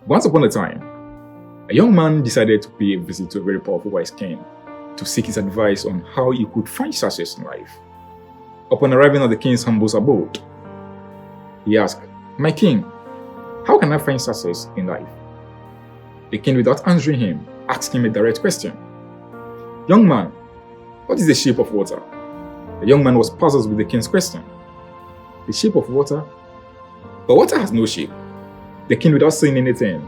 Once upon a time, a young man decided to pay a visit to a very powerful wise king to seek his advice on how he could find success in life. Upon arriving at the king's humble abode, he asked, "My king, how can I find success in life?" The king, without answering him, asked him a direct question. "Young man, what is the shape of water?" The young man was puzzled with the king's question. The shape of water? But water has no shape. The king, without saying anything,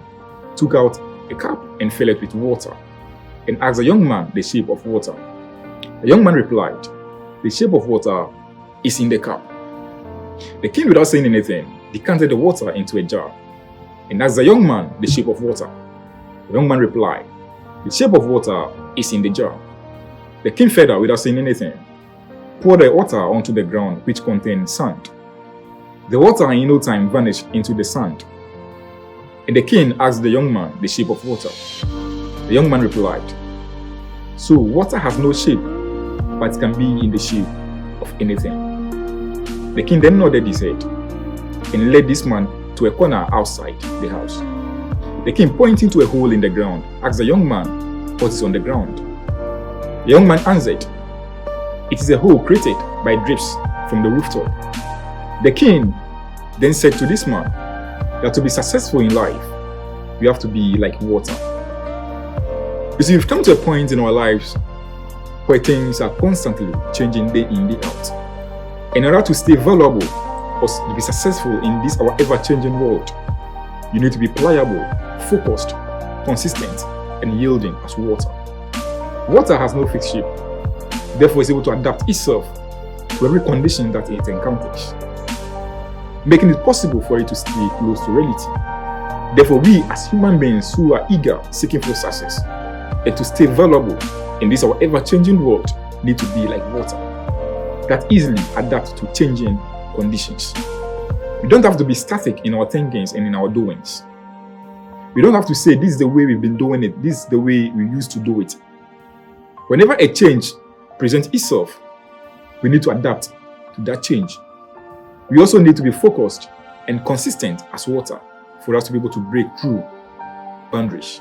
took out a cup and filled it with water and asked the young man the shape of water. The young man replied, "The shape of water is in the cup." The king, without saying anything, decanted the water into a jar and asked the young man the shape of water. The young man replied, "The shape of water is in the jar." The king, further, without saying anything, poured the water onto the ground, which contained sand. The water in no time vanished into the sand. And the king asked the young man the shape of water. The young man replied, "So water has no shape, but it can be in the shape of anything." The king then nodded his head and led this man to a corner outside the house. The king, pointing to a hole in the ground, asked the young man what is on the ground. The young man answered, "It is a hole created by drips from the rooftop." The king then said to this man that to be successful in life, we have to be like water. You see, we've come to a point in our lives where things are constantly changing day in, day out. In order to stay valuable or to be successful in this our ever-changing world, you need to be pliable, focused, consistent, and yielding as water. Water has no fixed shape, therefore is able to adapt itself to every condition that it encounters, making it possible for it to stay close to reality. Therefore, we as human beings who are eager, seeking for success, and to stay valuable in this our ever-changing world, need to be like water that easily adapts to changing conditions. We don't have to be static in our thinkings and in our doings. We don't have to say, "This is the way we've been doing it, this is the way we used to do it." Whenever a change presents itself, we need to adapt to that change. We also need to be focused and consistent as water for us to be able to break through boundaries.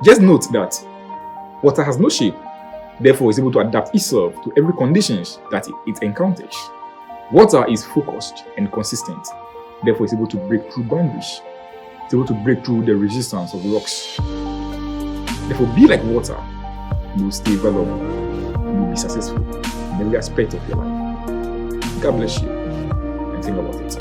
Just note that water has no shape, therefore is able to adapt itself to every conditions that it encounters. Water is focused and consistent, therefore is able to break through boundaries. It's able to break through the resistance of rocks. Therefore, be like water. You will stay valuable. You will be successful in every aspect of your life. God bless you. And think about it.